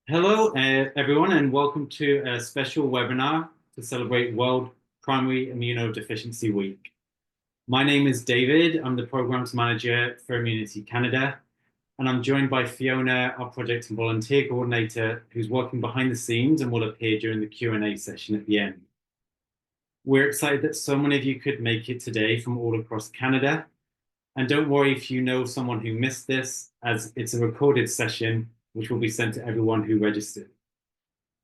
Hello, everyone, and welcome to a special webinar to celebrate World Primary Immunodeficiency Week. My name is David. I'm the Programs Manager for Immunity Canada, and I'm joined by Fiona, our Project and Volunteer Coordinator, who's working behind the scenes and will appear during the Q&A session at the end. We're excited that so many of you could make it today from all across Canada. And don't worry if you know someone who missed this, as it's a recorded session which will be sent to everyone who registered.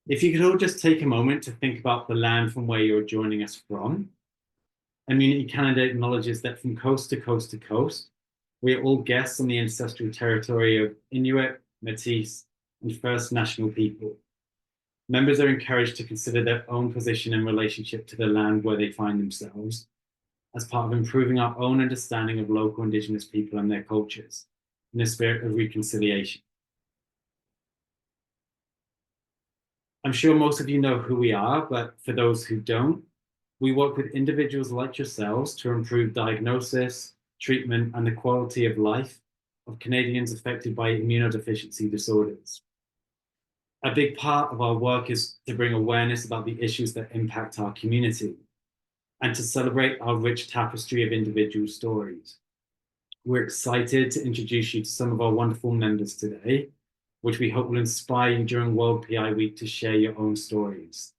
If you could all just take a moment to think about the land from where you're joining us from. Immunity Canada acknowledges that from coast to coast to coast, we are all guests on the ancestral territory of Inuit, Métis, and First National people. Members are encouraged to consider their own position in relationship to the land where they find themselves as part of improving our own understanding of local Indigenous people and their cultures in a spirit of reconciliation. I'm sure most of you know who we are, but for those who don't, we work with individuals like yourselves to improve diagnosis, treatment, and the quality of life of Canadians affected by immunodeficiency disorders. A big part of our work is to bring awareness about the issues that impact our community and to celebrate our rich tapestry of individual stories. We're excited to introduce you to some of our wonderful members today, which we hope will inspire you during World PI Week to share your own stories.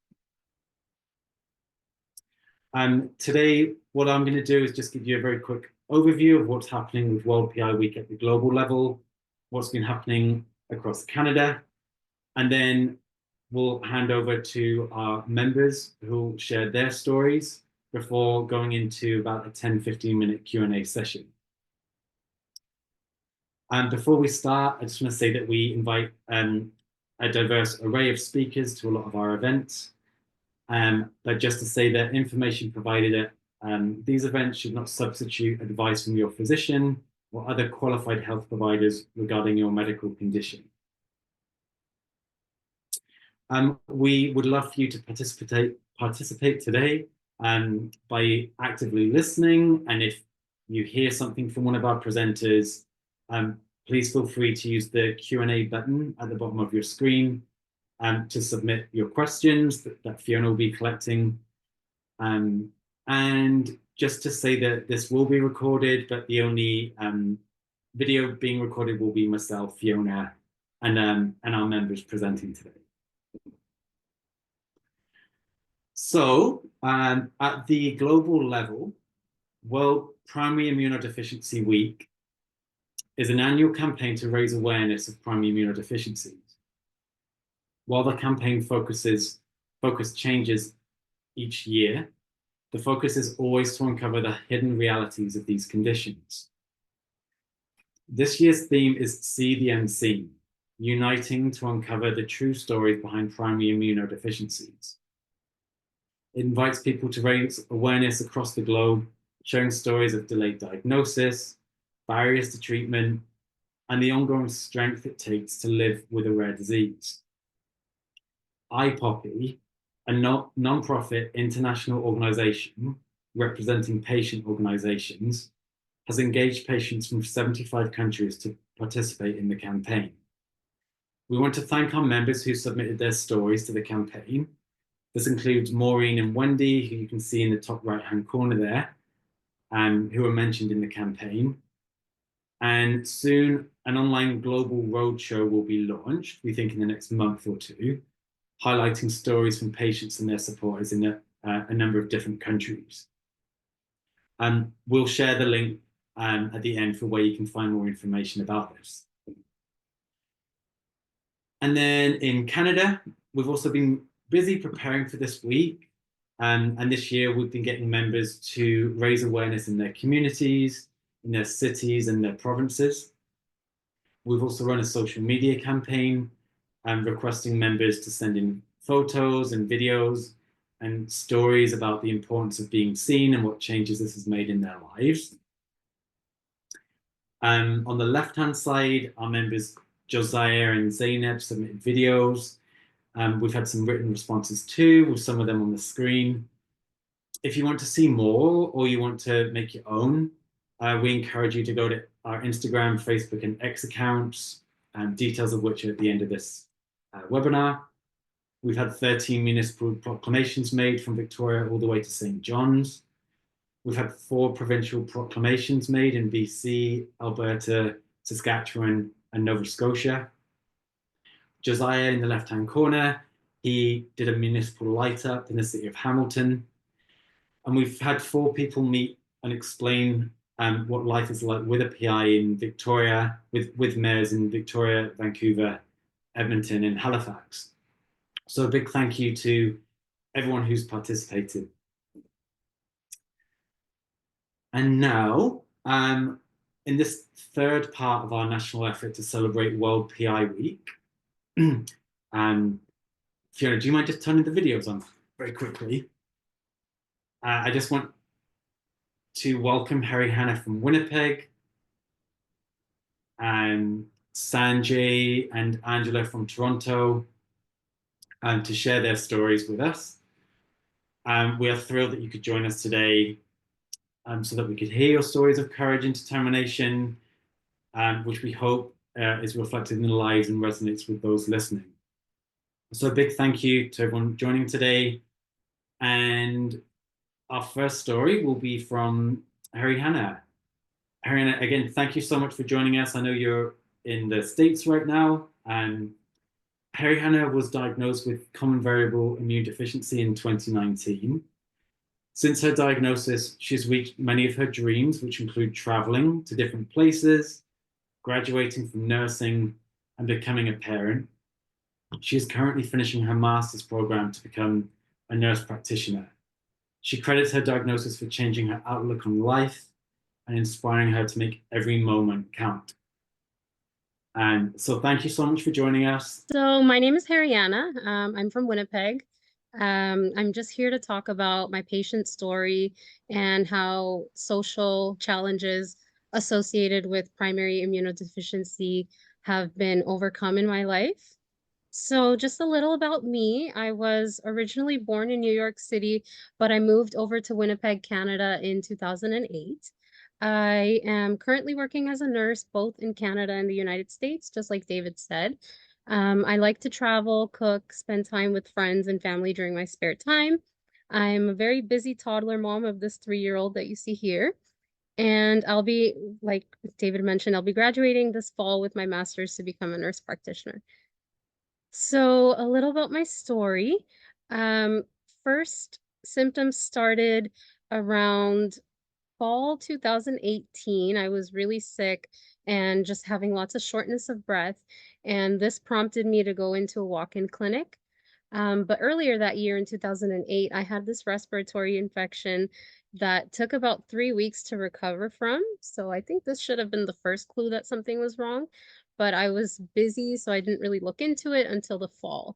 Today, what I'm going to do is just give you a very quick overview of what's happening with World PI Week at the global level, what's been happening across Canada, and then we'll hand over to our members who will share their stories before going into about a 10-15-minute Q&A session. And before we start, I just want to say that we invite a diverse array of speakers to a lot of our events. But just to say that information provided at these events should not substitute advice from your physician or other qualified health providers regarding your medical condition. We would love for you to participate today by actively listening. And if you hear something from one of our presenters, please feel free to use the Q&A button at the bottom of your screen to submit your questions that Fiona will be collecting. And just to say that this will be recorded, but the only video being recorded will be myself, Fiona, and our members presenting today. So at the global level, World Primary Immunodeficiency Week is an annual campaign to raise awareness of primary immunodeficiencies. While the campaign focus changes each year, the focus is always to uncover the hidden realities of these conditions. This year's theme is See the Unseen, uniting to uncover the true stories behind primary immunodeficiencies. It invites people to raise awareness across the globe, sharing stories of delayed diagnosis, barriers to treatment, and the ongoing strength it takes to live with a rare disease. IPOPI, a non-profit international organization representing patient organizations, has engaged patients from 75 countries to participate in the campaign. We want to thank our members who submitted their stories to the campaign. This includes Maureen and Wendy, who you can see in the top right-hand corner there, who were mentioned in the campaign. And soon, an online global roadshow will be launched, we think in the next month or two, highlighting stories from patients and their supporters in a number of different countries. We'll share the link at the end for where you can find more information about this. And then in Canada, we've also been busy preparing for this week. And this year, we've been getting members to raise awareness in their communities, in their cities and their provinces. We've also run a social media campaign requesting members to send in photos and videos and stories about the importance of being seen and what changes this has made in their lives. On the left-hand side, our members Josiah and Zainab submitted videos. We've had some written responses too, with some of them on the screen. If you want to see more or you want to make your own, we encourage you to go to our Instagram, Facebook, and X accounts, details of which are at the end of this webinar. We've had 13 municipal proclamations made from Victoria all the way to St. John's. We've had 4 provincial proclamations made in BC, Alberta, Saskatchewan, and Nova Scotia. Josiah in the left-hand corner, he did a municipal light up in the city of Hamilton. And we've had 4 people meet and explain what life is like with a PI in Victoria, with mayors in Victoria, Vancouver, Edmonton, and Halifax. So a big thank you to everyone who's participated. And now, in this third part of our national effort to celebrate World PI Week, Fiona, do you mind just turning the videos on very quickly? I just want to welcome Harry Hannah from Winnipeg, and Sanjay and Angela from Toronto, to share their stories with us. We are thrilled that you could join us today, so that we could hear your stories of courage and determination, which we hope is reflected in the lives and resonates with those listening. So a big thank you to everyone joining today. And our first story will be from Harry Hannah. Harry Hannah, again, thank you so much for joining us. I know you're in the States right now. Harry Hannah was diagnosed with common variable immune deficiency in 2019. Since her diagnosis, she's reached many of her dreams, which include traveling to different places, graduating from nursing, and becoming a parent. She is currently finishing her master's program to become a nurse practitioner. She credits her diagnosis for changing her outlook on life and inspiring her to make every moment count. And so thank you so much for joining us. So my name is Harriana. I'm from Winnipeg. I'm just here to talk about my patient story and how social challenges associated with primary immunodeficiency have been overcome in my life. So just a little about me. I was originally born in New York City, but I moved over to Winnipeg, Canada in 2008. I am currently working as a nurse both in Canada and the United States, just like David said. I like to travel, cook, spend time with friends and family during my spare time. I'm a very busy toddler mom of this 3-year-old that you see here. And I'll be, like David mentioned, I'll be graduating this fall with my master's to become a nurse practitioner. So a little about my story. Um, First symptoms started around fall 2018. I was really sick and just having lots of shortness of breath, and this prompted me to go into a walk-in clinic. But earlier that year in 2008, I had this respiratory infection that took about 3 weeks to recover from. So I think this should have been the first clue that something was wrong, but I was busy, so I didn't really look into it until the fall.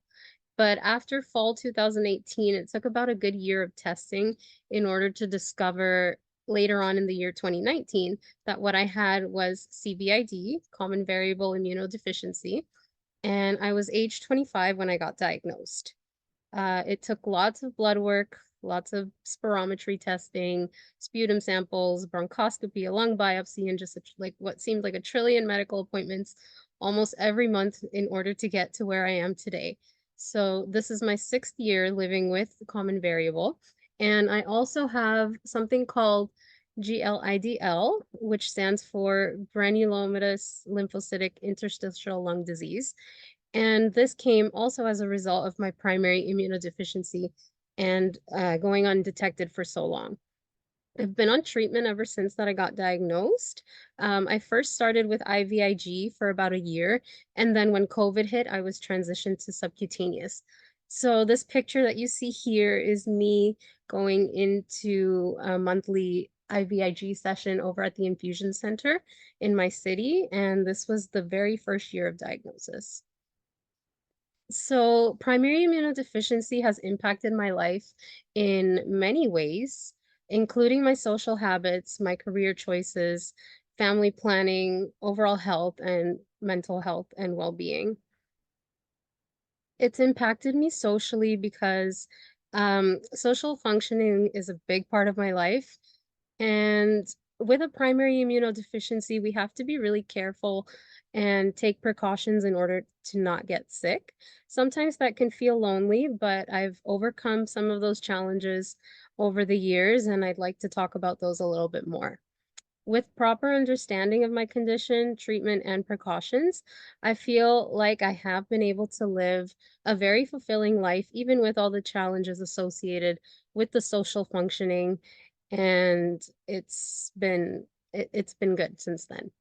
But after fall 2018, it took about a good year of testing in order to discover later on in the year 2019 that what I had was CVID, common variable immunodeficiency, and I was age 25 when I got diagnosed. It took lots of blood work, lots of spirometry testing, sputum samples, bronchoscopy, a lung biopsy, and just like what seemed like a trillion medical appointments almost every month in order to get to where I am today. So this is my 6th year living with common variable. And I also have something called GLIDL, which stands for granulomatous lymphocytic interstitial lung disease. And this came also as a result of my primary immunodeficiency and going undetected for so long. I've been on treatment ever since that I got diagnosed. I first started with IVIG for about a year, and then when COVID hit, I was transitioned to subcutaneous. So this picture that you see here is me going into a monthly IVIG session over at the infusion center in my city, and this was the very first year of diagnosis. So primary immunodeficiency has impacted my life in many ways, including my social habits, my career choices, family planning, overall health, and mental health and well-being. It's impacted me socially because social functioning is a big part of my life. And with a primary immunodeficiency, we have to be really careful and take precautions in order to not get sick. Sometimes that can feel lonely, but I've overcome some of those challenges over the years, and I'd like to talk about those a little bit more. With proper understanding of my condition, treatment, and precautions, I feel like I have been able to live a very fulfilling life, even with all the challenges associated with the social functioning, and it's been good since then.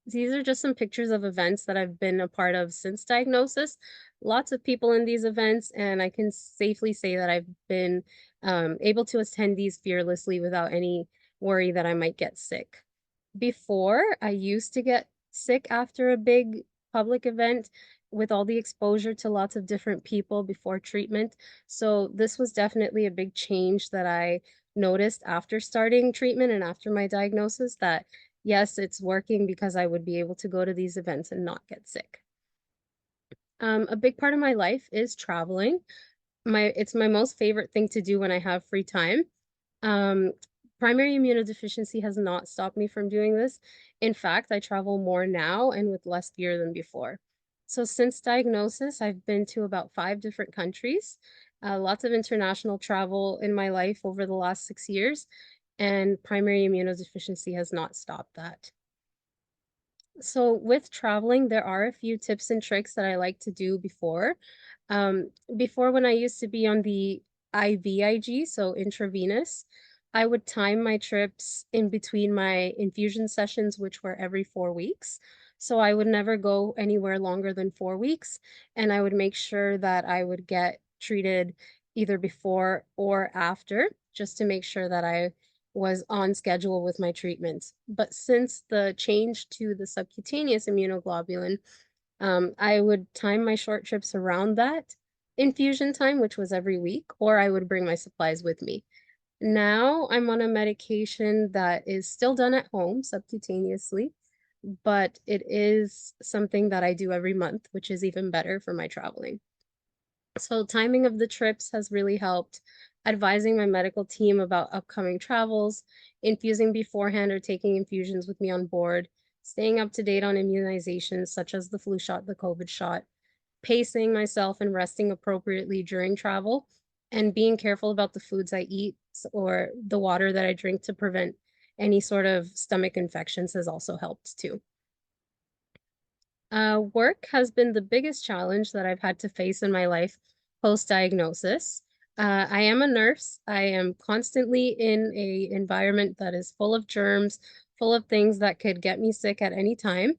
These are just some pictures of events that I've been a part of since diagnosis. Lots of people in these events, and I can safely say that I've been able to attend these fearlessly without any worry that I might get sick. Before, I used to get sick after a big public event with all the exposure to lots of different people before treatment. So this was definitely a big change that I noticed after starting treatment and after my diagnosis, that yes, it's working because I would be able to go to these events and not get sick. A big part of my life is traveling. It's my most favorite thing to do when I have free time. Um, Primary immunodeficiency has not stopped me from doing this. In fact, I travel more now and with less gear than before. So since diagnosis, I've been to about 5 different countries, lots of international travel in my life over the last 6 years, and primary immunodeficiency has not stopped that. So with traveling, there are a few tips and tricks that I like to do before. Before, when I used to be on the IVIG, so intravenous, I would time my trips in between my infusion sessions, which were every 4 weeks. So I would never go anywhere longer than 4 weeks, and I would make sure that I would get treated either before or after, just to make sure that I was on schedule with my treatments. But since the change to the subcutaneous immunoglobulin, I would time my short trips around that infusion time, which was every week, or I would bring my supplies with me. Now I'm on a medication that is still done at home subcutaneously, but it is something that I do every month, which is even better for my traveling. So timing of the trips has really helped. Advising my medical team about upcoming travels, infusing beforehand or taking infusions with me on board, staying up to date on immunizations such as the flu shot, the COVID shot, pacing myself and resting appropriately during travel, and being careful about the foods I eat or the water that I drink to prevent any sort of stomach infections has also helped too. Work has been the biggest challenge that I've had to face in my life post-diagnosis. I am a nurse. I am constantly in a environment that is full of germs, full of things that could get me sick at any time.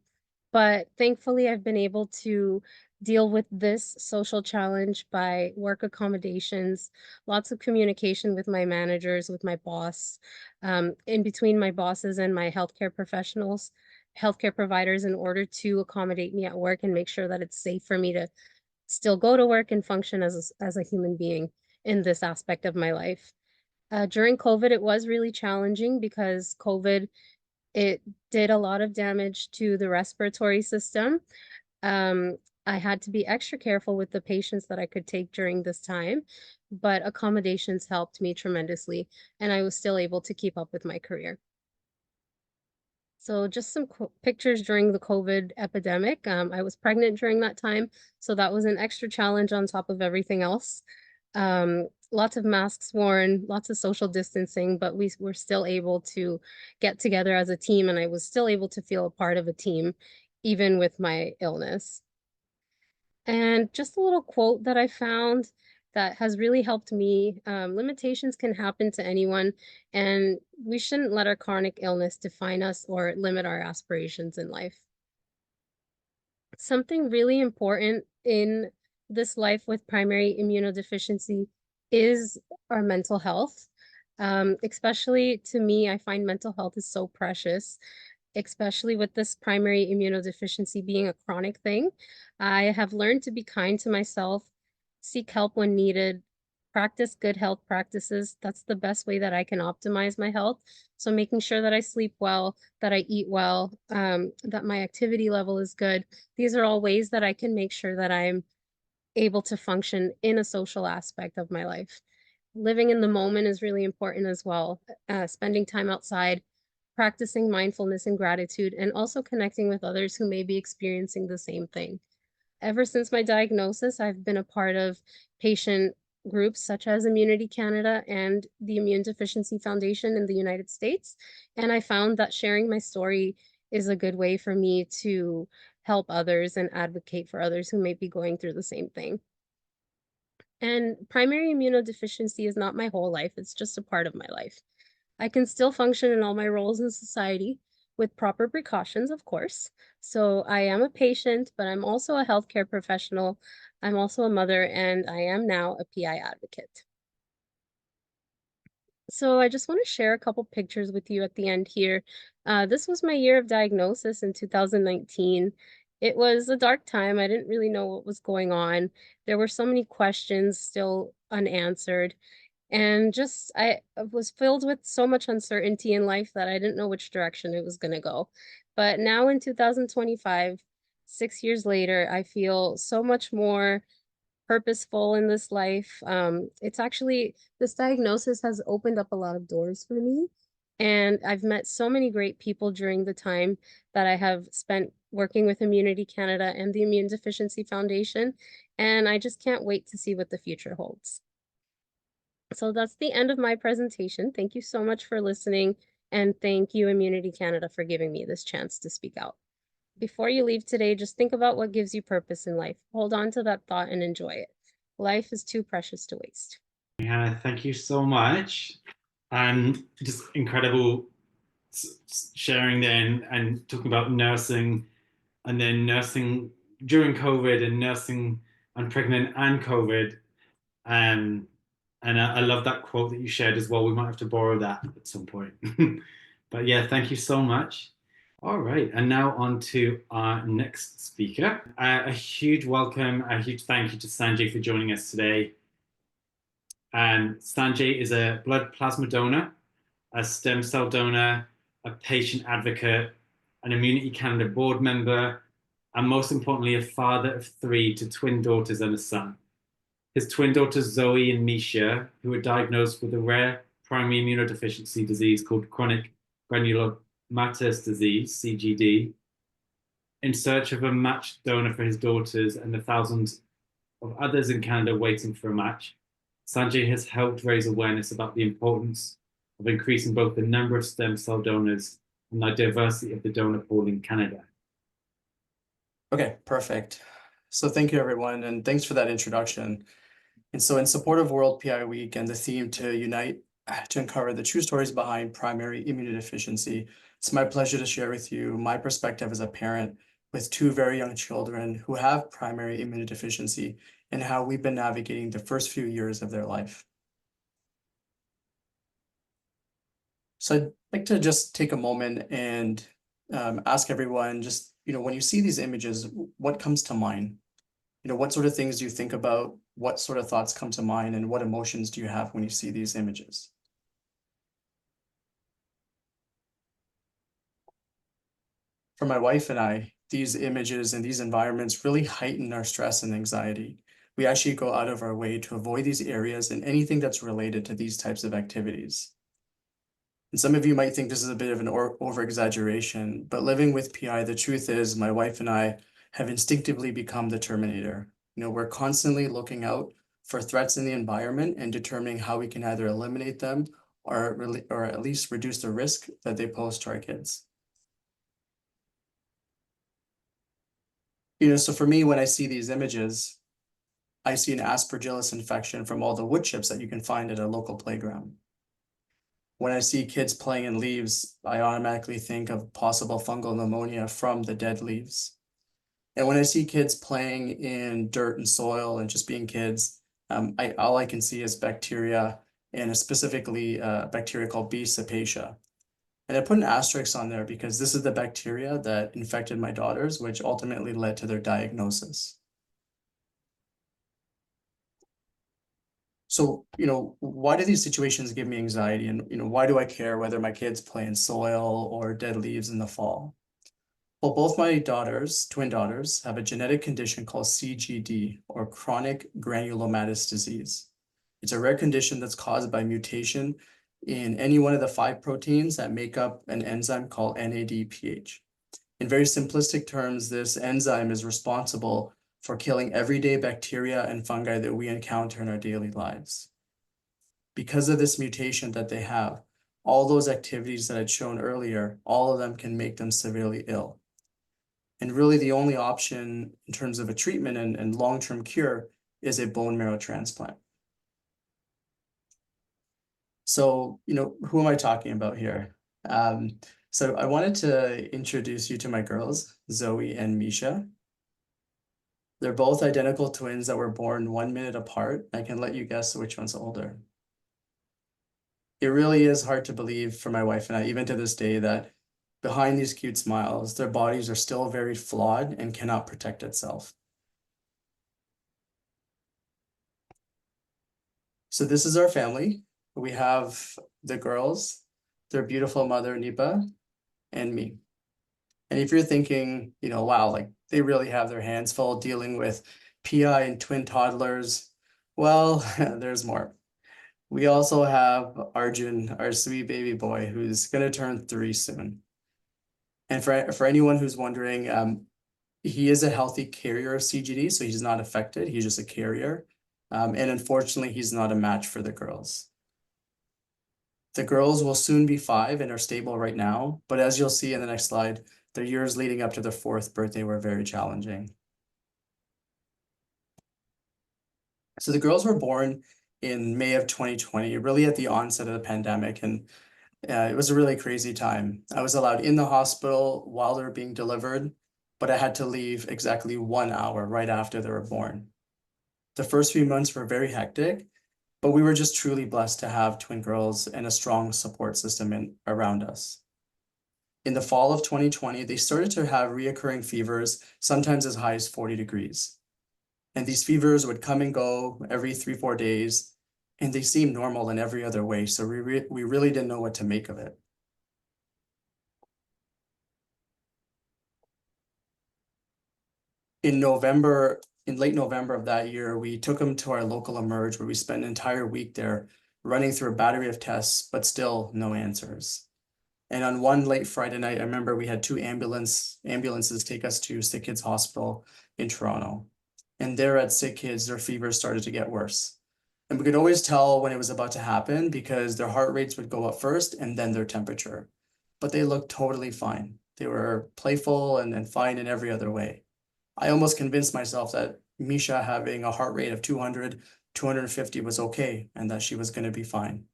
But thankfully, I've been able to deal with this social challenge by work accommodations, lots of communication with my managers, with my boss, in between my bosses and my healthcare professionals, healthcare providers, in order to accommodate me at work and make sure that it's safe for me to still go to work and function as a human being in this aspect of my life. During COVID, it was really challenging because COVID, it did a lot of damage to the respiratory system. Um, I had to be extra careful with the patients that I could take during this time, but accommodations helped me tremendously, and I was still able to keep up with my career. So just some pictures during the COVID epidemic. I was pregnant during that time, so that was an extra challenge on top of everything else. Lots of masks worn, lots of social distancing, but we were still able to get together as a team, and I was still able to feel a part of a team, even with my illness. And just a little quote that I found that has really helped me. Limitations can happen to anyone, and we shouldn't let our chronic illness define us or limit our aspirations in life. Something really important in this life with primary immunodeficiency is our mental health. Especially to me, I find mental health is so precious, especially with this primary immunodeficiency being a chronic thing. I have learned to be kind to myself, seek help when needed, practice good health practices. That's the best way that I can optimize my health. So making sure that I sleep well, that I eat well, that my activity level is good. These are all ways that I can make sure that I'm able to function in a social aspect of my life. Living in the moment is really important as well. Spending time outside, practicing mindfulness and gratitude, and also connecting with others who may be experiencing the same thing. Ever since my diagnosis, I've been a part of patient groups such as Immunity Canada and the Immune Deficiency Foundation in the United States. And I found that sharing my story is a good way for me to help others and advocate for others who may be going through the same thing. And primary immunodeficiency is not my whole life, it's just a part of my life. I can still function in all my roles in society with proper precautions, of course. So I am a patient, but I'm also a healthcare professional. I'm also a mother, and I am now a PI advocate. So I just want to share a couple pictures with you at the end here. This was my year of diagnosis in 2019. It was a dark time. I didn't really know what was going on. There were so many questions still unanswered. And just I was filled with so much uncertainty in life that I didn't know which direction it was going to go. But now in 2025, 6 years later, I feel so much more purposeful in this life. It's actually, this diagnosis has opened up a lot of doors for me. And I've met so many great people during the time that I have spent working with Immunity Canada and the Immune Deficiency Foundation. And I just can't wait to see what the future holds. So that's the end of my presentation. Thank you so much for listening, and thank you, Immunity Canada, for giving me this chance to speak out. Before you leave today, just think about what gives you purpose in life. Hold on to that thought and enjoy it. Life is too precious to waste. Hannah, thank you so much. And just incredible sharing then and talking about nursing and then nursing during COVID and nursing and pregnant and COVID. Um, and I love that quote that you shared as well. We might have to borrow that at some point. But yeah, thank you so much. All right, and now on to our next speaker. A huge welcome, a huge thank you to Sanjay for joining us today. Sanjay is a blood plasma donor, a stem cell donor, a patient advocate, an Immunity Canada board member, and most importantly, a father of three to twin daughters and a son. His twin daughters, Zoe and Misha, who were diagnosed with a rare primary immunodeficiency disease called chronic granulomatous disease, CGD, in search of a matched donor for his daughters and the thousands of others in Canada waiting for a match, Sanjay has helped raise awareness about the importance of increasing both the number of stem cell donors and the diversity of the donor pool in Canada. Okay, perfect. So thank you, everyone, and thanks for that introduction. And so in support of World PI Week and the theme to unite to uncover the true stories behind primary immunodeficiency, it's my pleasure to share with you my perspective as a parent with two very young children who have primary immunodeficiency and how we've been navigating the first few years of their life. So I'd like to just take a moment and ask everyone, just, when you see these images, what comes to mind? What sort of things do you think about? What sort of thoughts come to mind, and what emotions do you have when you see these images? For my wife and I, these images and these environments really heighten our stress and anxiety. We actually go out of our way to avoid these areas and anything that's related to these types of activities. And some of you might think this is a bit of an over-exaggeration, but living with PI, the truth is my wife and I have instinctively become the Terminator. We're constantly looking out for threats in the environment and determining how we can either eliminate them or at least reduce the risk that they pose to our kids. So for me, when I see these images, I see an aspergillus infection from all the wood chips that you can find at a local playground. When I see kids playing in leaves, I automatically think of possible fungal pneumonia from the dead leaves. And when I see kids playing in dirt and soil and just being kids, all I can see is bacteria, and specifically a bacteria called B. cepacia. And I put an asterisk on there because this is the bacteria that infected my daughters, which ultimately led to their diagnosis. So, why do these situations give me anxiety? And, why do I care whether my kids play in soil or dead leaves in the fall? Well, both my daughters, twin daughters, have a genetic condition called CGD, or chronic granulomatous disease. It's a rare condition that's caused by mutation in any one of the 5 proteins that make up an enzyme called NADPH. In very simplistic terms, this enzyme is responsible for killing everyday bacteria and fungi that we encounter in our daily lives. Because of this mutation that they have, all those activities that I'd shown earlier, all of them can make them severely ill. And really the only option in terms of a treatment and long-term cure is a bone marrow transplant. So, who am I talking about here? So I wanted to introduce you to my girls, Zoe and Misha. They're both identical twins that were born 1 minute apart. I can let you guess which one's older. It really is hard to believe for my wife and I, even to this day, that behind these cute smiles, their bodies are still very flawed and cannot protect itself. So this is our family. We have the girls, their beautiful mother, Nipa, and me. And if you're thinking, wow, like they really have their hands full dealing with PI and twin toddlers, well, there's more. We also have Arjun, our sweet baby boy, who's going to turn 3 soon. And for anyone who's wondering, he is a healthy carrier of CGD, so he's not affected. He's just a carrier. And unfortunately, he's not a match for the girls. The girls will soon be 5 and are stable right now. But as you'll see in the next slide, their years leading up to their 4th birthday were very challenging. So the girls were born in May of 2020, really at the onset of the pandemic. And it was a really crazy time. I was allowed in the hospital while they were being delivered, but I had to leave exactly 1 hour right after they were born. The first few months were very hectic, but we were just truly blessed to have twin girls and a strong support system around us. In the fall of 2020, they started to have reoccurring fevers, sometimes as high as 40 degrees. And these fevers would come and go every 3-4 days, and they seemed normal in every other way. So we really didn't know what to make of it. In late November of that year, we took them to our local Emerge, where we spent an entire week there running through a battery of tests, but still no answers. And on one late Friday night, I remember we had 2 ambulances take us to Sick Kids Hospital in Toronto. And there at Sick Kids, their fevers started to get worse. And we could always tell when it was about to happen because their heart rates would go up first and then their temperature. But they looked totally fine. They were playful and fine in every other way. I almost convinced myself that Misha having a heart rate of 200, 250 was okay and that she was going to be fine.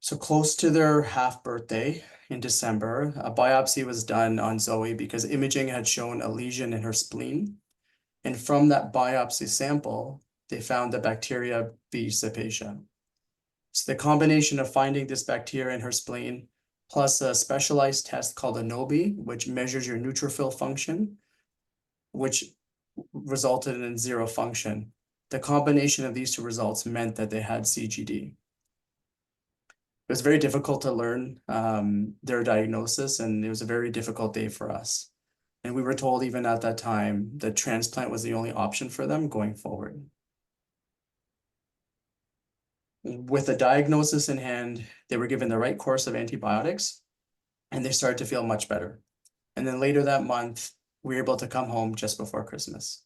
So close to their half birthday in December, a biopsy was done on Zoe because imaging had shown a lesion in her spleen. And from that biopsy sample, they found the bacteria B. cepacia. So the combination of finding this bacteria in her spleen, plus a specialized test called a NOBI, which measures your neutrophil function, which resulted in 0 function. The combination of these 2 results meant that they had CGD. It was very difficult to learn their diagnosis, and it was a very difficult day for us. And we were told even at that time that transplant was the only option for them going forward. With a diagnosis in hand, they were given the right course of antibiotics, and they started to feel much better. And then later that month, we were able to come home just before Christmas.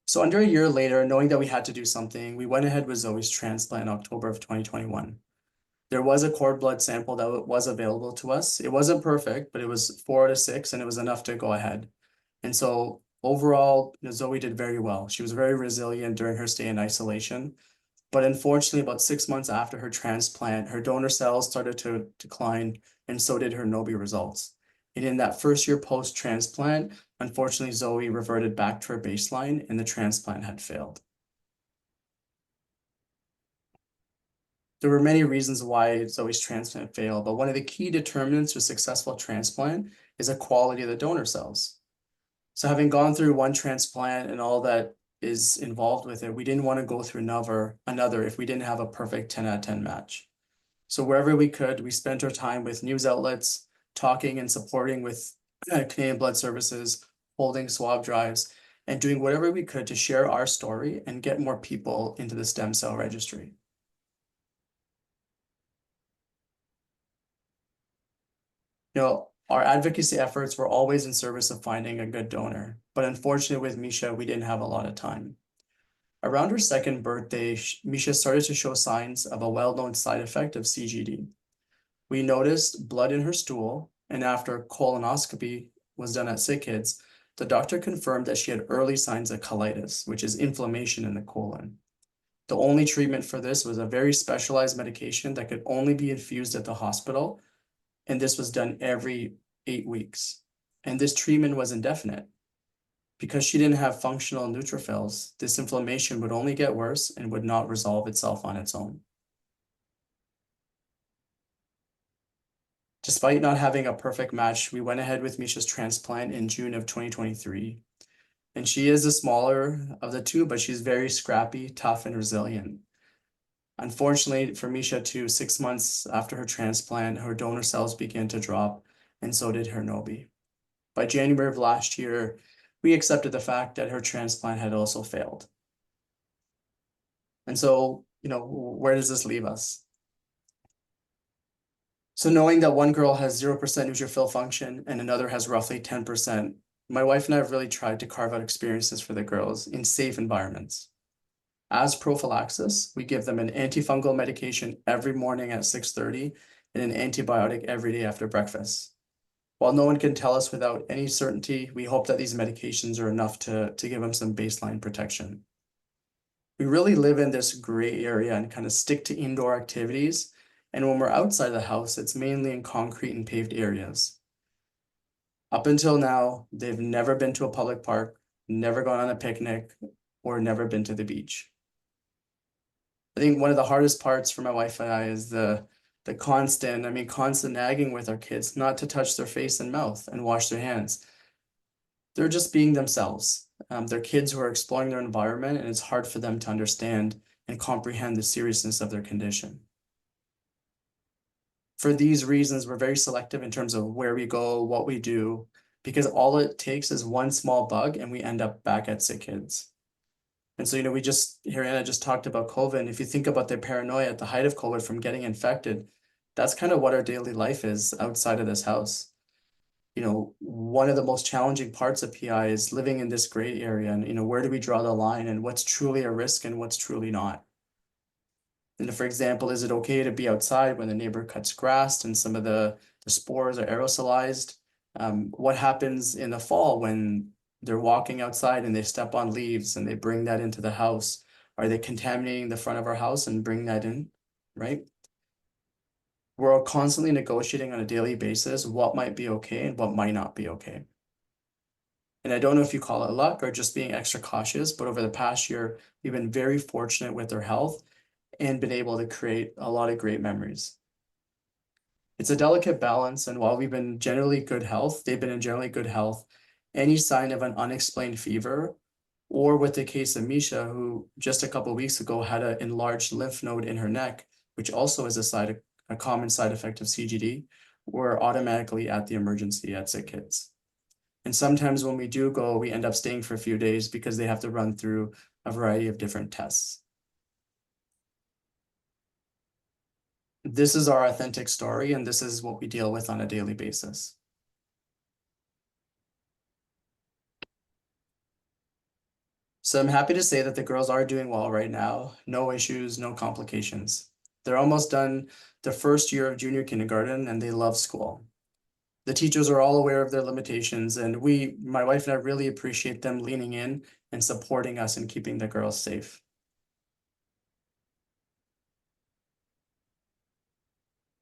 So under a year later, knowing that we had to do something, we went ahead with Zoe's transplant in October of 2021. There was a cord blood sample that was available to us. It wasn't perfect, but it was 4 out of 6, and it was enough to go ahead. And so overall, Zoe did very well. She was very resilient during her stay in isolation. But unfortunately, about 6 months after her transplant, her donor cells started to decline, and so did her NOBI results. And in that first year post-transplant, unfortunately, Zoe reverted back to her baseline, and the transplant had failed. There were many reasons why Zoe's transplant failed, but one of the key determinants of successful transplant is the quality of the donor cells. So having gone through one transplant and all that is involved with it, we didn't want to go through another if we didn't have a perfect 10 out of 10 match. So wherever we could, we spent our time with news outlets, talking and supporting with Canadian Blood Services, holding swab drives, and doing whatever we could to share our story and get more people into the stem cell registry. Our advocacy efforts were always in service of finding a good donor, but unfortunately with Misha, we didn't have a lot of time. Around her second birthday, Misha started to show signs of a well-known side effect of CGD. We noticed blood in her stool, and after colonoscopy was done at Sick Kids, the doctor confirmed that she had early signs of colitis, which is inflammation in the colon. The only treatment for this was a very specialized medication that could only be infused at the hospital, and this was done every 8 weeks. And this treatment was indefinite. Because she didn't have functional neutrophils, this inflammation would only get worse and would not resolve itself on its own. Despite not having a perfect match, we went ahead with Misha's transplant in June of 2023. And she is the smaller of the two, but she's very scrappy, tough, and resilient. Unfortunately for Misha too, 6 months after her transplant, her donor cells began to drop, and so did her Nobi. By January of last year, we accepted the fact that her transplant had also failed. And so, where does this leave us? So knowing that one girl has 0% neutrophil function and another has roughly 10%, my wife and I have really tried to carve out experiences for the girls in safe environments. As prophylaxis, we give them an antifungal medication every morning at 6:30 and an antibiotic every day after breakfast. While no one can tell us without any certainty, we hope that these medications are enough to give them some baseline protection. We really live in this gray area and kind of stick to indoor activities. And when we're outside the house, it's mainly in concrete and paved areas. Up until now, they've never been to a public park, never gone on a picnic, or never been to the beach. I think one of the hardest parts for my wife and I is the constant nagging with our kids not to touch their face and mouth and wash their hands. They're just being themselves. They're kids who are exploring their environment, and it's hard for them to understand and comprehend the seriousness of their condition. For these reasons, we're very selective in terms of where we go, what we do, because all it takes is one small bug and we end up back at Sick Kids. And so, Ariana just talked about COVID. And if you think about the paranoia at the height of COVID from getting infected, that's kind of what our daily life is outside of this house. One of the most challenging parts of PI is living in this gray area and, where do we draw the line and what's truly a risk and what's truly not? And for example, is it okay to be outside when the neighbor cuts grass and some of the spores are aerosolized? What happens in the fall when they're walking outside and they step on leaves and they bring that into the house? Are they contaminating the front of our house and bring that in, right? We're constantly negotiating on a daily basis what might be okay and what might not be okay. And I don't know if you call it luck or just being extra cautious, but over the past year, we've been very fortunate with their health and been able to create a lot of great memories. It's a delicate balance, and while we've been generally good health, they've been in generally good health. Any sign of an unexplained fever, or with the case of Misha, who just a couple of weeks ago had an enlarged lymph node in her neck, which also is a common side effect of CGD, we're automatically at the emergency at Sick Kids. And sometimes when we do go, we end up staying for a few days because they have to run through a variety of different tests. This is our authentic story, and this is what we deal with on a daily basis. So I'm happy to say that the girls are doing well right now. No issues, no complications. They're almost done their first year of junior kindergarten, and they love school. The teachers are all aware of their limitations, and my wife and I really appreciate them leaning in and supporting us and keeping the girls safe.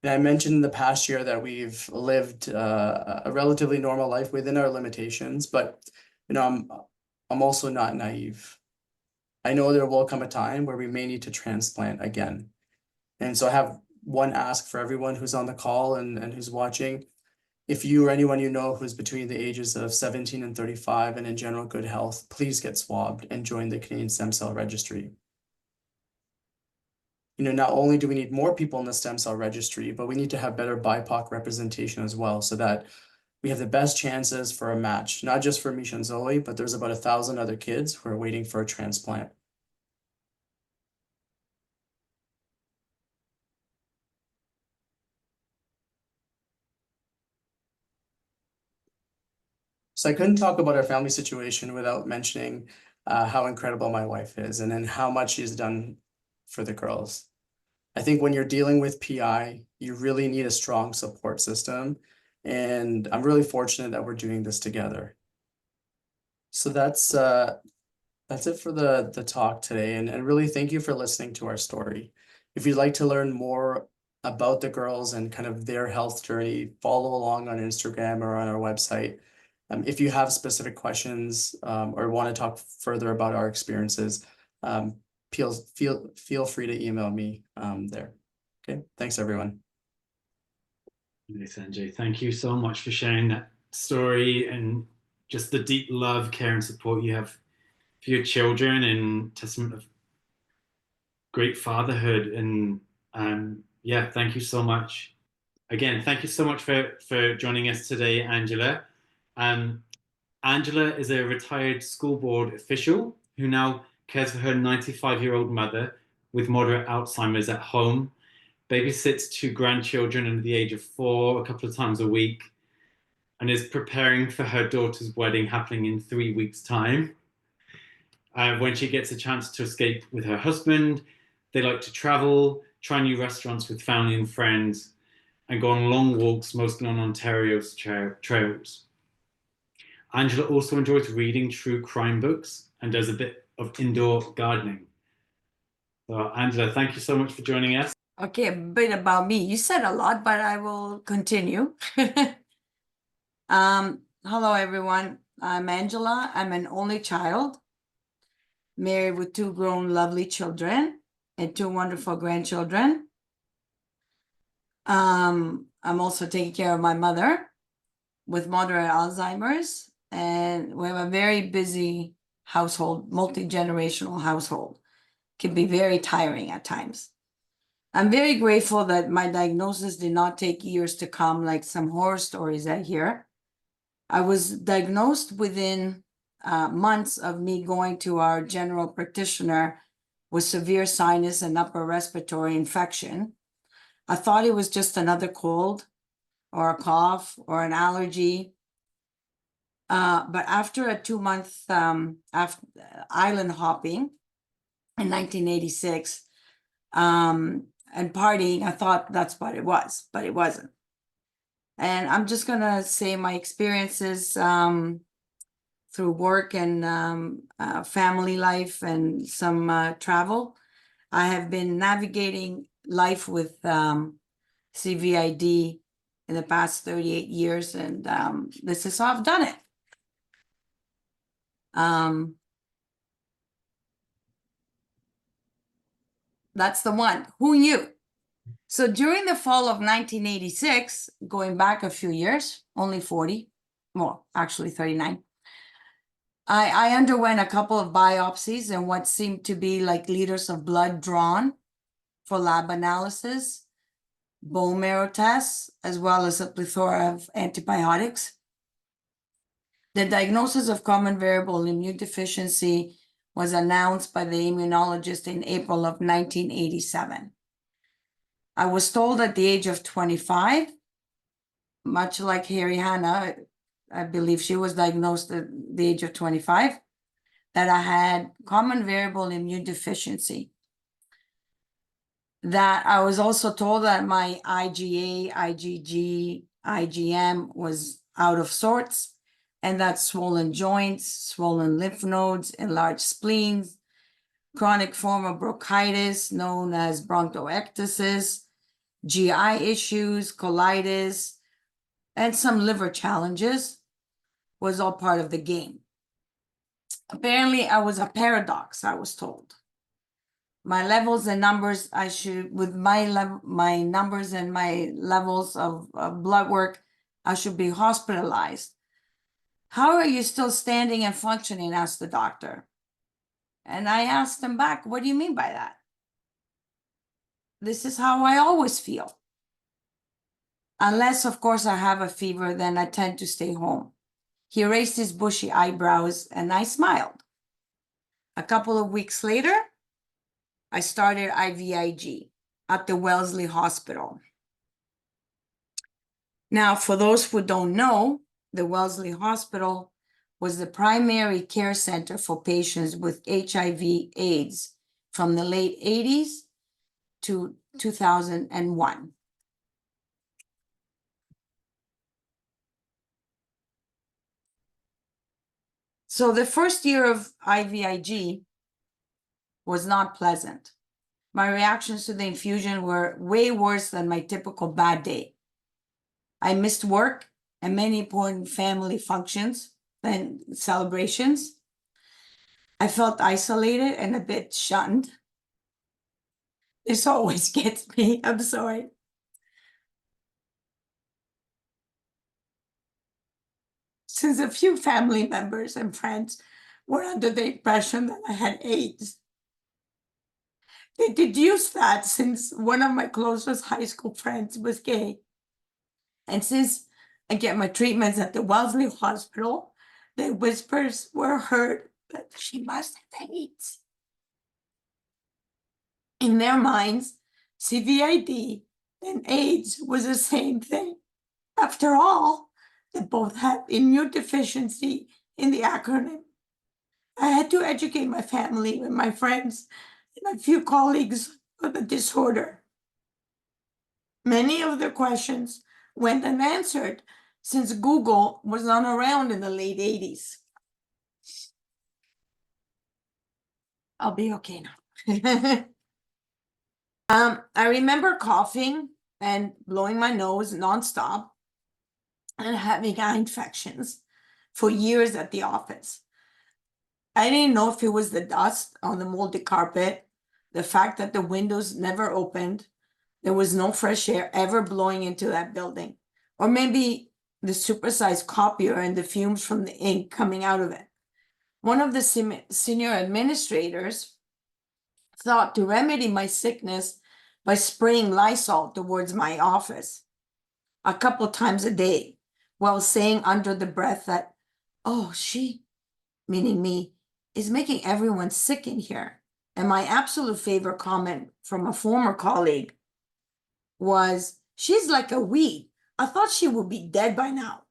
And I mentioned in the past year that we've lived a relatively normal life within our limitations, but I'm also not naive. I know there will come a time where we may need to transplant again. And so I have one ask for everyone who's on the call and who's watching. If you or anyone you know who's between the ages of 17 and 35 and in general good health, please get swabbed and join the Canadian Stem Cell Registry. Not only do we need more people in the stem cell registry, but we need to have better BIPOC representation as well, so that we have the best chances for a match, not just for Misha and Zoe, but there's about 1,000 other kids who are waiting for a transplant. So I couldn't talk about our family situation without mentioning how incredible my wife is and then how much she's done for the girls. I think when you're dealing with PI, you really need a strong support system. And I'm really fortunate that we're doing this together. So that's it for the talk today. And really thank you for listening to our story. If you'd like to learn more about the girls and kind of their health journey, follow along on Instagram or on our website. If you have specific questions or want to talk further about our experiences, feel free to email me there. Okay, thanks everyone. Sanjay, thank you so much for sharing that story and just the deep love, care, and support you have for your children, and testament of great fatherhood. And yeah, thank you so much. Again, thank you so much for joining us today, Angela. Angela is a retired school board official who now cares for her 95-year-old mother with moderate Alzheimer's at home, babysits 2 grandchildren under the age of 4 a couple of times a week, and is preparing for her daughter's wedding happening in 3 weeks' time. When she gets a chance to escape with her husband, they like to travel, try new restaurants with family and friends, and go on long walks, mostly on Ontario's trails. Angela also enjoys reading true crime books and does a bit of indoor gardening. So, Angela, thank you so much for joining us. Okay, a bit about me. You said a lot, but I will continue. Hello, everyone. I'm Angela. I'm an only child, married with 2 grown, lovely children and 2 wonderful grandchildren. I'm also taking care of my mother with moderate Alzheimer's, and we have a very busy household, multi-generational household. Can be very tiring at times. I'm very grateful that my diagnosis did not take years to come, like some horror stories I hear. I was diagnosed within months of me going to our general practitioner with severe sinus and upper respiratory infection. I thought it was just another cold or a cough or an allergy. But after a 2-month island hopping in 1986 and partying, I thought that's what it was, but it wasn't. And I'm just gonna say my experiences through work and family life and some travel. I have been navigating life with CVID in the past 38 years, and this is how I've done it. That's the one. Who knew? So during the fall of 1986, going back a few years, only 40, well, actually 39, I underwent a couple of biopsies and what seemed to be like liters of blood drawn for lab analysis, bone marrow tests, as well as a plethora of antibiotics. The diagnosis of common variable immune deficiency was announced by the immunologist in April of 1987. I was told at the age of 25, much like Harry Hannah, I believe she was diagnosed at the age of 25, that I had common variable immune deficiency. That I was also told that my IgA, IgG, IgM was out of sorts, and that swollen joints, swollen lymph nodes, enlarged spleens, chronic form of bronchitis known as bronchiectasis, GI issues, colitis, and some liver challenges was all part of the game. Apparently, I was a paradox, I was told. My levels and numbers, with my numbers and my levels of blood work, I should be hospitalized. How are you still standing and functioning? Asked the doctor. And I asked him back, what do you mean by that? This is how I always feel. Unless, of course, I have a fever, then I tend to stay home. He raised his bushy eyebrows and I smiled. A couple of weeks later, I started IVIG at the Wellesley Hospital. Now, for those who don't know, the Wellesley Hospital was the primary care center for patients with HIV/AIDS from the late 80s to 2001. So the first year of IVIG was not pleasant. My reactions to the infusion were way worse than my typical bad day. I missed work and many important family functions and celebrations. I felt isolated and a bit shunned. This always gets me, I'm sorry. Since a few family members and friends were under the impression that I had AIDS. They deduced that since one of my closest high school friends was gay. And since I get my treatments at the Wellesley Hospital, the whispers were heard that she must have AIDS. In their minds, CVID and AIDS was the same thing. After all, they both had immunodeficiency in the acronym. I had to educate my family and my friends and a few colleagues of the disorder. Many of their questions went unanswered since Google was not around in the late 80s. I'll be okay now. I remember coughing and blowing my nose nonstop and having eye infections for years at the office. I didn't know if it was the dust on the moldy carpet, the fact that the windows never opened, there was no fresh air ever blowing into that building, or maybe the supersized copier and the fumes from the ink coming out of it. One of the senior administrators thought to remedy my sickness by spraying Lysol towards my office a couple times a day, while saying under the breath that, oh, she, meaning me, is making everyone sick in here. And my absolute favorite comment from a former colleague was, she's like a weed. I thought she would be dead by now.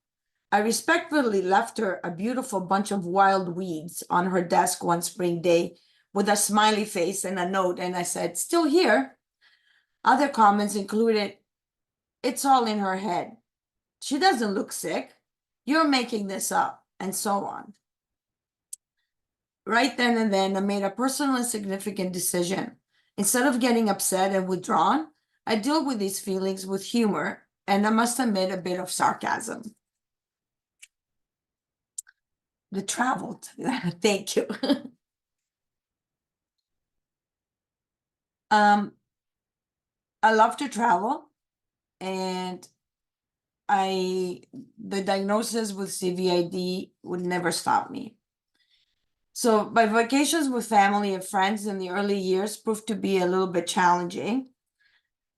I respectfully left her a beautiful bunch of wild weeds on her desk one spring day with a smiley face and a note, and I said, still here. Other comments included, it's all in her head. She doesn't look sick. You're making this up, and so on. Right then and then, I made a personal and significant decision. Instead of getting upset and withdrawn, I deal with these feelings with humor, and I must admit a bit of sarcasm. The travel, thank you. I love to travel, and the diagnosis with CVID would never stop me. So my vacations with family and friends in the early years proved to be a little bit challenging.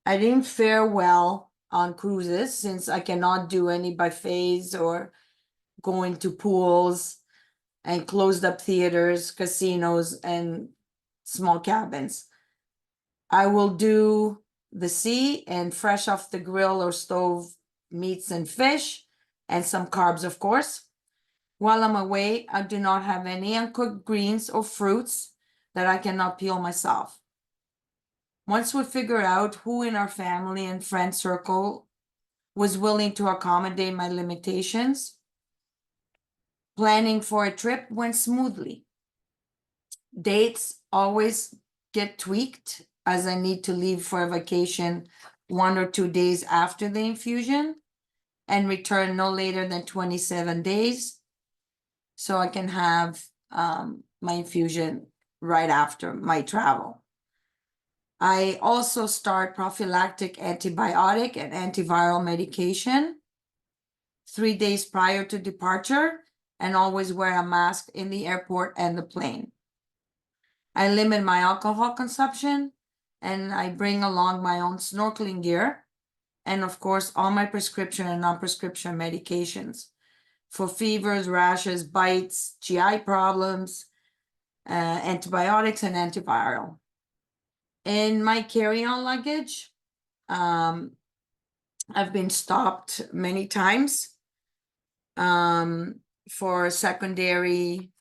I didn't fare well on cruises since I cannot do any buffets or going to pools and closed up theaters, casinos, and small cabins. I will do the sea and fresh off the grill or stove meats and fish, and some carbs, of course. While I'm away, I do not have any uncooked greens or fruits that I cannot peel myself. Once we figured out who in our family and friend circle was willing to accommodate my limitations, planning for a trip went smoothly. Dates always get tweaked as I need to leave for a vacation 1 or 2 days after the infusion and return no later than 27 days. So I can have my infusion right after my travel. I also start prophylactic antibiotic and antiviral medication 3 days prior to departure, and always wear a mask in the airport and the plane. I limit my alcohol consumption, and I bring along my own snorkeling gear and of course, all my prescription and non-prescription medications for fevers, rashes, bites, GI problems, antibiotics, and antiviral. In my carry-on luggage, I've been stopped many times for secondary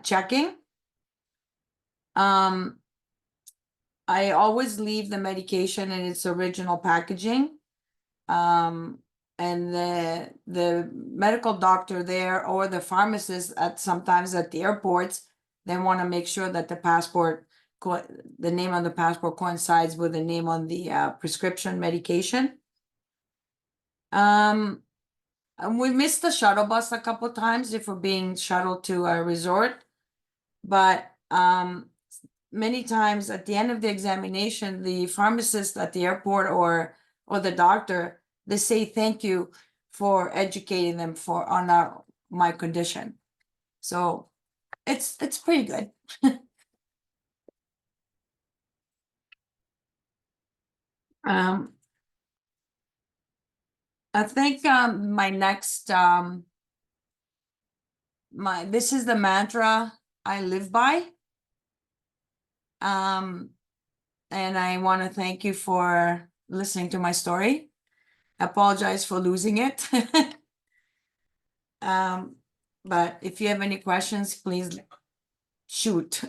checking. I always leave the medication in its original packaging. And the medical doctor there or the pharmacist sometimes at the airports, they want to make sure that the passport, the name on the passport coincides with the name on the prescription medication. And we missed the shuttle bus a couple times if we're being shuttled to a resort, but many times at the end of the examination, the pharmacist at the airport or the doctor, they say thank you for educating them on my condition. So it's pretty good. I think my next this is the mantra I live by. And I want to thank you for listening to my story. I apologize for losing it. But if you have any questions, please shoot.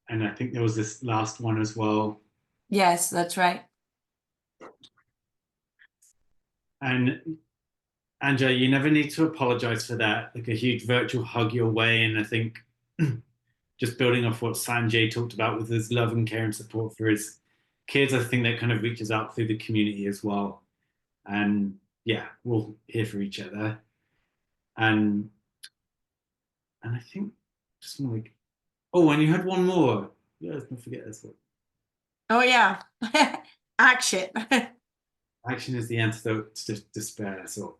And I think there was this last one as well. Yes, that's right. And Anja, you never need to apologize for that. Like a huge virtual hug your way. And I think just building off what Sanjay talked about with his love and care and support for his kids, I think that kind of reaches out through the community as well. And yeah, we'll here for each other. And I think just like, oh, and you had one more. Yeah, let's not forget this one. Oh yeah, action. Action is the antidote to despair. So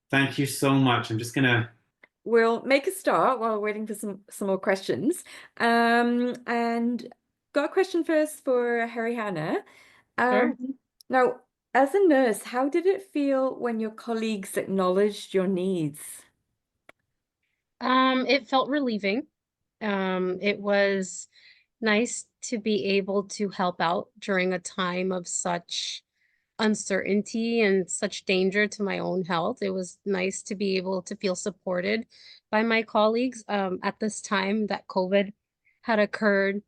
thank you so much. I'm just gonna. We'll make a start while we're waiting for some more questions. And got a question first for Haryana. Sure. Now, as a nurse, how did it feel when your colleagues acknowledged your needs? It felt relieving. It was nice to be able to help out during a time of such uncertainty and such danger to my own health. It was nice to be able to feel supported by my colleagues. At this time that COVID had occurred,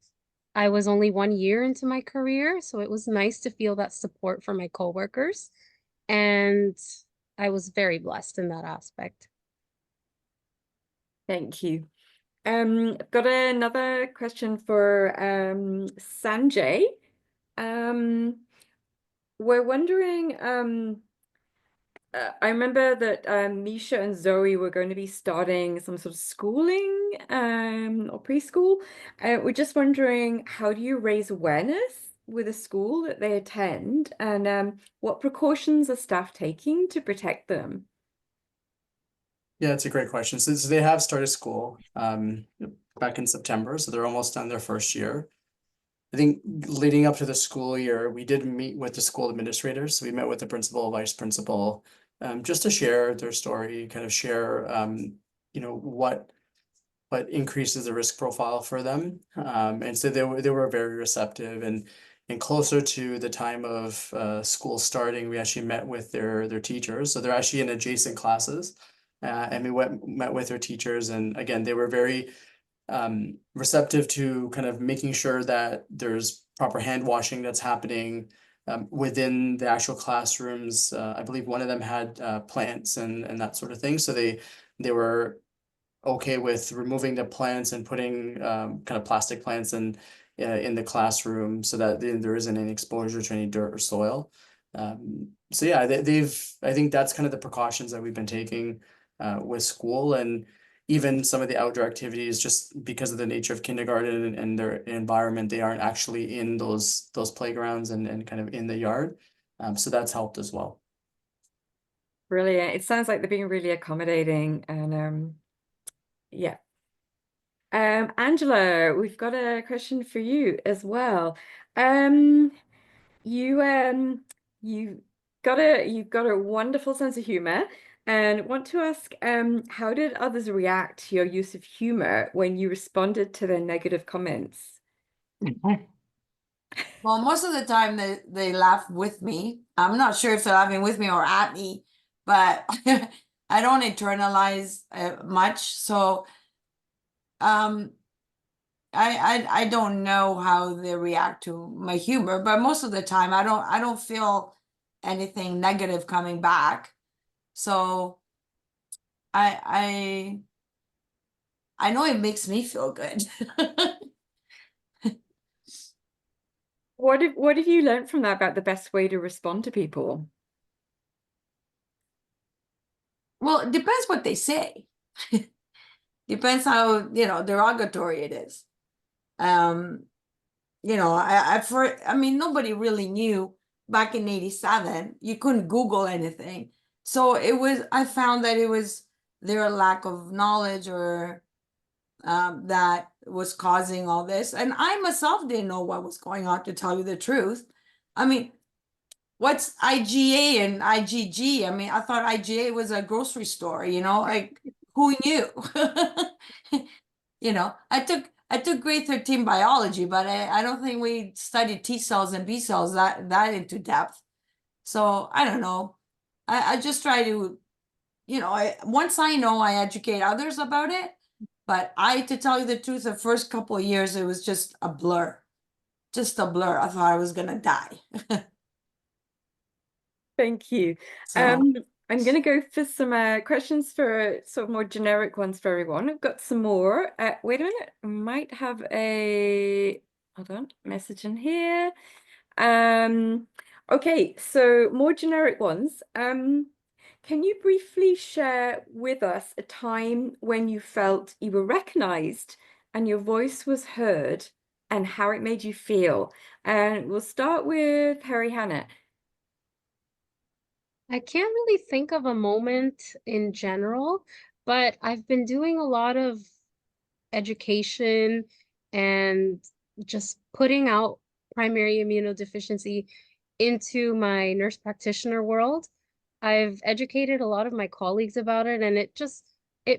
I was only 1 year into my career, so it was nice to feel that support from my coworkers, and I was very blessed in that aspect. Thank you. I've got another question for Sanjay. We're wondering, I remember that Misha and Zoe were going to be starting some sort of schooling or preschool. We're just wondering, how do you raise awareness with a school that they attend, and what precautions are staff taking to protect them? Yeah, it's a great question. So they have started school back in September, so they're almost done their first year. I think leading up to the school year, we did meet with the school administrators. So we met with the principal, vice principal, just to share their story, kind of share, what increases the risk profile for them. And so they were very receptive, and closer to the time of school starting, we actually met with their teachers. So they're actually in adjacent classes, and we met with their teachers, and again, they were very receptive to kind of making sure that there's proper hand washing that's happening within the actual classrooms. I believe one of them had plants and that sort of thing. So they were okay with removing the plants and putting kind of plastic plants in the classroom so that there isn't any exposure to any dirt or soil. So yeah, I think that's kind of the precautions that we've been taking with school, and even some of the outdoor activities, just because of the nature of kindergarten and their environment, they aren't actually in those playgrounds and kind of in the yard. So that's helped as well. Brilliant. It sounds like they're being really accommodating, and yeah. Angela, we've got a question for you as well. You you've got a wonderful sense of humor, and want to ask, how did others react to your use of humor when you responded to their negative comments? Well, most of the time they laugh with me. I'm not sure if they're laughing with me or at me, but I don't internalize much. So I don't know how they react to my humor, but most of the time I don't feel anything negative coming back. So I know it makes me feel good. What have you learned from that about the best way to respond to people? Well, it depends what they say. Depends how, derogatory it is. I mean, nobody really knew back in 87. You couldn't Google anything. So I found that it was their lack of knowledge or that was causing all this. And I myself didn't know what was going on, to tell you the truth. I mean, what's IGA and IgG? I mean, I thought IGA was a grocery store, like who knew? I took grade 13 biology, but I don't think we studied T cells and B cells that into depth. So I don't know. I just try to, once I know, I educate others about it. But to tell you the truth, the first couple of years, it was just a blur. Just a blur. I thought I was gonna die. Thank you. So I'm going to go for some questions for sort of more generic ones for everyone. I've got some more. Wait a minute. I might have hold on, message in here. Okay, so more generic ones. Can you briefly share with us a time when you felt you were recognized and your voice was heard and how it made you feel? And we'll start with Harry Hannah. I can't really think of a moment in general, but I've been doing a lot of education and just putting out primary immunodeficiency into my nurse practitioner world. I've educated a lot of my colleagues about it, and it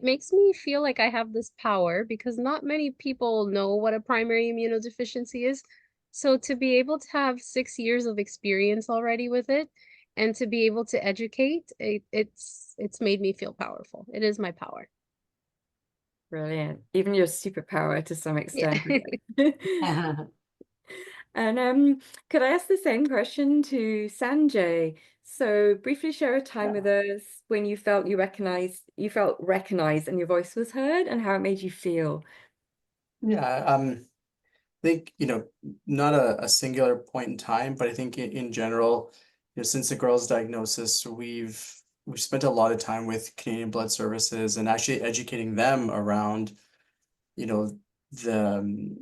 makes me feel like I have this power because not many people know what a primary immunodeficiency is. So to be able to have 6 years of experience already with it and to be able to educate, it's made me feel powerful. It is my power. Brilliant. Even your superpower to some extent. yeah. And could I ask the same question to Sanjay? So briefly share a time with us when you felt recognized and your voice was heard and how it made you feel. Yeah, I think, not a singular point in time, but I think in general, since the girl's diagnosis, we've spent a lot of time with Canadian Blood Services and actually educating them around, the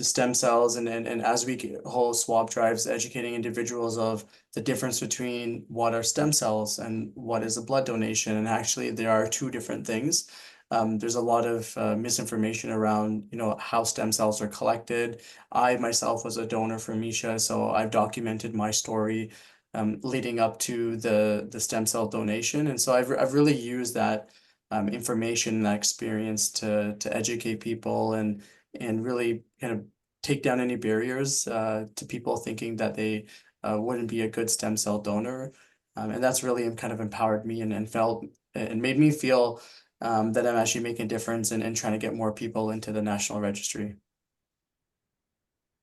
stem cells and as we hold swab drives, educating individuals of the difference between what are stem cells and what is a blood donation. And actually there are two different things. There's a lot of misinformation around, how stem cells are collected. I myself was a donor for Misha, so I've documented my story leading up to the stem cell donation. And so I've really used that information and that experience to educate people and really kind of take down any barriers to people thinking that they wouldn't be a good stem cell donor. And that's really kind of empowered me and felt and made me feel that I'm actually making a difference and trying to get more people into the national registry.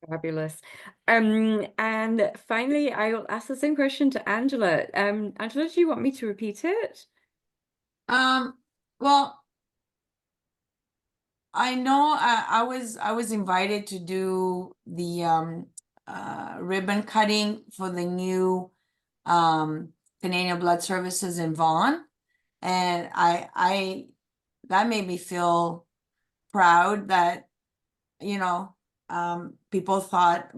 Fabulous. And finally, I will ask the same question to Angela. Angela, do you want me to repeat it? Well, I know I was invited to do the ribbon cutting for the new Canadian Blood Services in Vaughan, and I that made me feel proud that people thought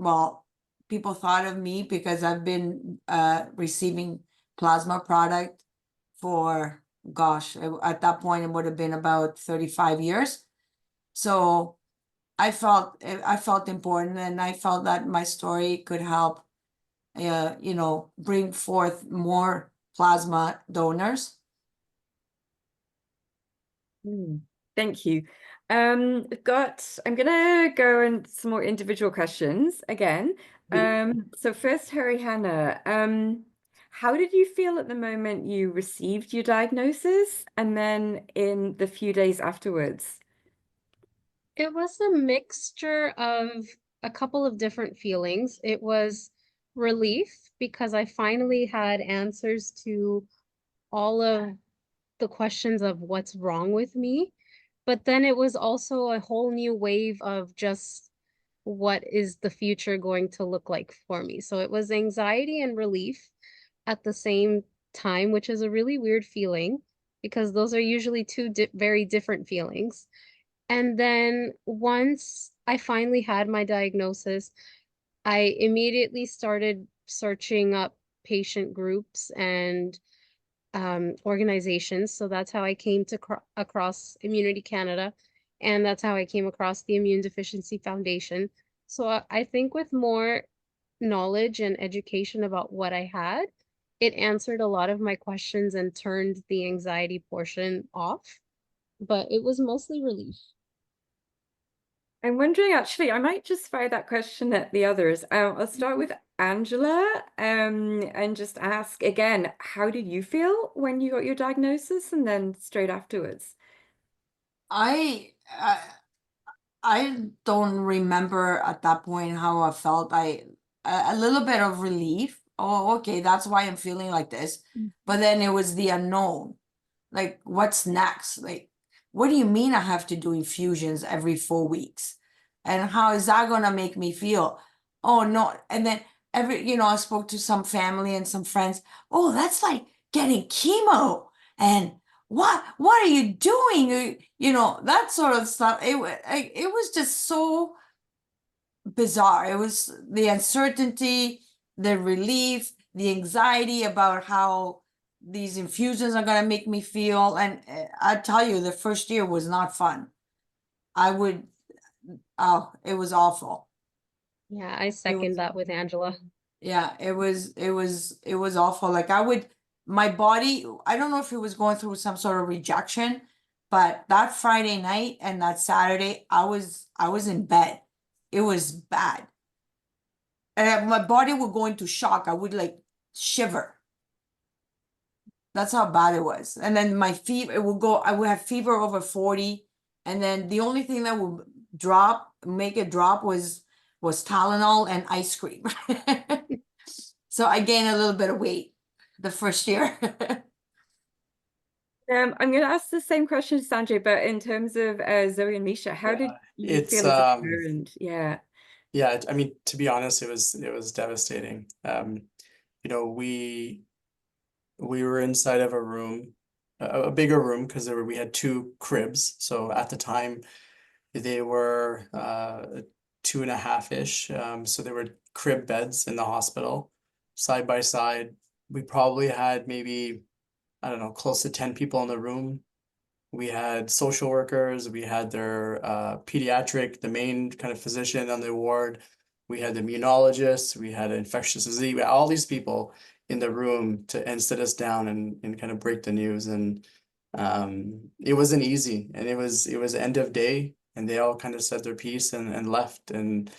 of me because I've been receiving plasma product for, gosh, at that point it would have been about 35 years. So I felt important, and I felt that my story could help, you know, bring forth more plasma donors. Thank you. I'm gonna go in some more individual questions again. So first, Harry Hannah, how did you feel at the moment you received your diagnosis, and then in the few days afterwards? It was a mixture of a couple of different feelings. It was relief because I finally had answers to all of the questions of what's wrong with me. But then it was also a whole new wave of just what is the future going to look like for me. So it was anxiety and relief at the same time, which is a really weird feeling because those are usually two very different feelings. And then once I finally had my diagnosis, I immediately started searching up patient groups and organizations. So that's how I came to across Immunity Canada, and that's how I came across the Immune Deficiency Foundation. So I think with more knowledge and education about what I had, it answered a lot of my questions and turned the anxiety portion off. But it was mostly relief. I'm wondering, actually, I might just fire that question at the others. I'll start with Angela, and just ask again, how did you feel when you got your diagnosis, and then straight afterwards? I don't remember at that point how I felt. A little bit of relief. Oh, okay, that's why I'm feeling like this. But then it was the unknown. Like, what's next? Like, what do you mean I have to do infusions every 4 weeks? And how is that gonna make me feel? Oh no. And then you know, I spoke to some family and some friends. Oh, that's like getting chemo. And what are you doing? You know, that sort of stuff. It was just so bizarre. It was the uncertainty, the relief, the anxiety about how these infusions are going to make me feel. And I tell you, the first year was not fun. It was awful. Yeah, I second that with Angela. Yeah, it was awful. Like my body, I don't know if it was going through some sort of rejection, but that Friday night and that Saturday, I was in bed. It was bad. And my body would go into shock. I would like shiver. That's how bad it was. And then my fever, I would have fever over 40. And then the only thing that would make it drop was Tylenol and ice cream. So I gained a little bit of weight the first year. I'm going to ask the same question to Sanjay, but in terms of Zoe and Misha, how did you feel as a parent? Yeah. Yeah, I mean, to be honest, it was devastating. You know, we were inside of a room, a bigger room, because we had two cribs. So at the time, they were 2.5-ish. So there were crib beds in the hospital, side by side. We probably had maybe, I don't know, close to 10 people in the room. We had social workers, we had their pediatric, the main kind of physician on the ward, we had the immunologist, we had infectious disease, we had all these people in the room and sit us down and kind of break the news. And it wasn't easy, and it was end of day, and they all kind of said their piece and left, and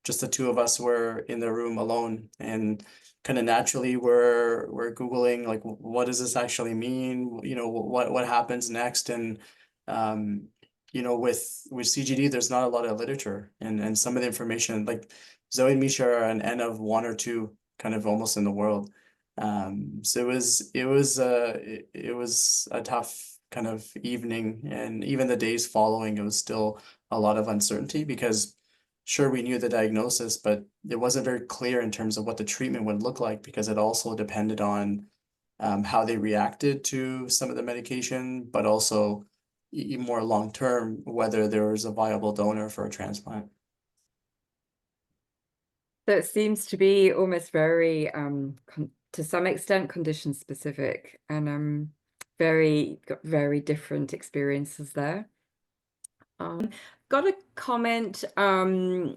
just the two of us were in the room alone. And kind of naturally we're Googling, like, what does this actually mean? You know, what happens next? And you know, with CGD, there's not a lot of literature, and some of the information, like Zoe and Misha are an N of 1 or 2 kind of almost in the world. So it was a tough kind of evening, and even the days following, it was still a lot of uncertainty, because sure, we knew the diagnosis, but it wasn't very clear in terms of what the treatment would look like, because it also depended on how they reacted to some of the medication, but also more long term, whether there was a viable donor for a transplant. That seems to be almost very, to some extent, condition specific, and got very different experiences there. Got a comment from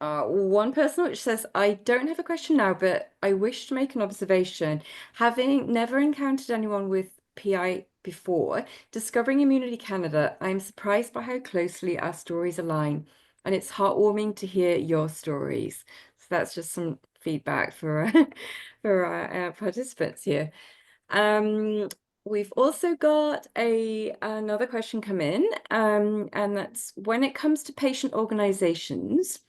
one person which says, I don't have a question now, but I wish to make an observation. Having never encountered anyone with PI before, discovering Immunity Canada, I'm surprised by how closely our stories align, and it's heartwarming to hear your stories. So that's just some feedback for for our participants here. We've also got another question come in, and that's, when it comes to patient organizations,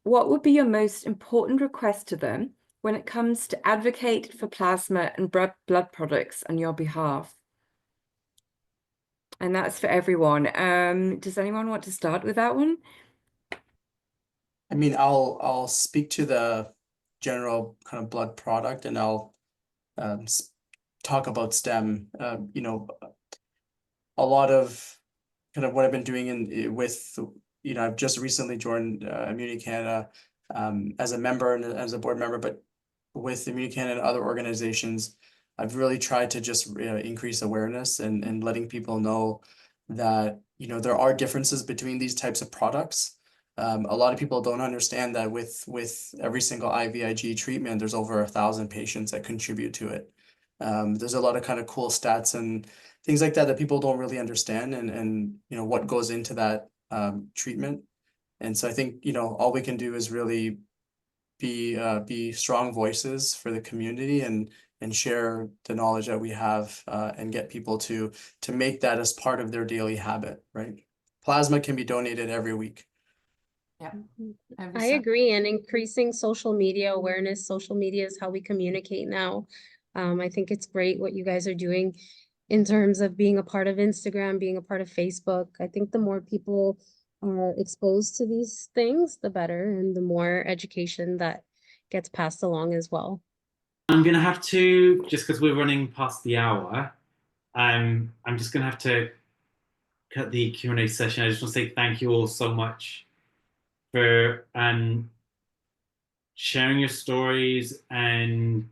what would be your most important request to them when it comes to advocate for plasma and blood products on your behalf? And that's for everyone. Does anyone want to start with that one? I mean, I'll speak to the general kind of blood product, and I'll talk about STEM. You know, a lot of kind of what I've been doing with, you know, I've just recently joined Immunity Canada as a member and as a board member, but with Immunity Canada and other organizations, I've really tried to just increase awareness and letting people know that, you know, there are differences between these types of products. A lot of people don't understand that with every single IVIG treatment, there's over 1,000 patients that contribute to it. There's a lot of kind of cool stats and things like that that people don't really understand, and you know what goes into that treatment. And so I think, you know, all we can do is really be strong voices for the community and share the knowledge that we have and get people to make that as part of their daily habit, right? Plasma can be donated every week. Yeah. I agree, and increasing social media awareness. Social media is how we communicate now. I think it's great what you guys are doing in terms of being a part of Instagram, being a part of Facebook. I think the more people are exposed to these things, the better, and the more education that gets passed along as well. I'm gonna have to, just because we're running past the hour, I'm just gonna have to cut the Q&A session. I just want to say thank you all so much for sharing your stories, and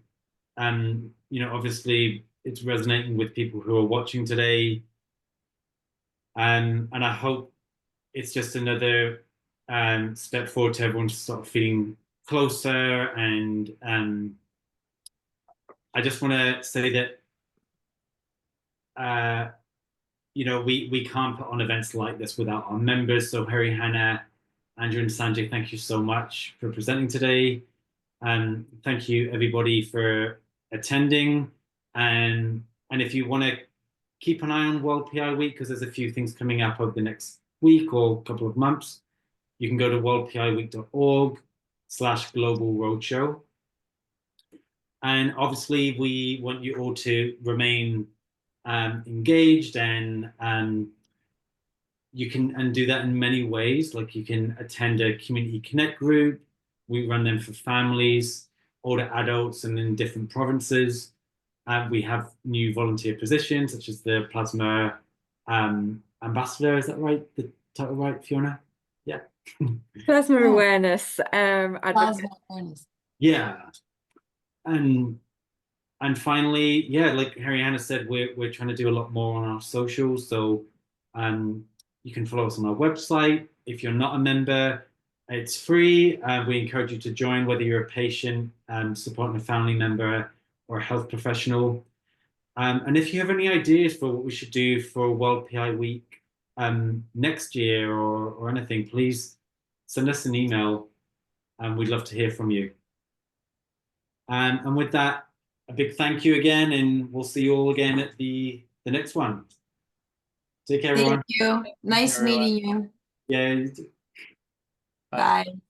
you know, obviously it's resonating with people who are watching today, and I hope it's just another step forward to everyone to start feeling closer. And I just want to say that you know, we can't put on events like this without our members. So Harry, Hannah, Andrew, and Sanjay, thank you so much for presenting today. And thank you everybody for attending. And if you want to keep an eye on World PI Week, because there's a few things coming up over the next week or couple of months, you can go to worldpiweek.org/global roadshow. And obviously we want you all to remain engaged, and you can do that in many ways. Like, you can attend a community connect group. We run them for families, older adults, and in different provinces. We have new volunteer positions, such as the plasma ambassador. Is that right? The title right, Fiona? Yeah. Plasma awareness advocate. Plasma awareness. Yeah. And finally, yeah, like Hariana said, we're trying to do a lot more on our socials. So you can follow us on our website. If you're not a member, it's free. We encourage you to join, whether you're a patient, supporting a family member, or a health professional. And if you have any ideas for what we should do for World PI Week next year, or anything, please send us an email, and we'd love to hear from you. And with that, a big thank you again, and we'll see you all again at the next one. Take care, everyone. Thank you. Nice meeting you. Yeah. Bye. Bye.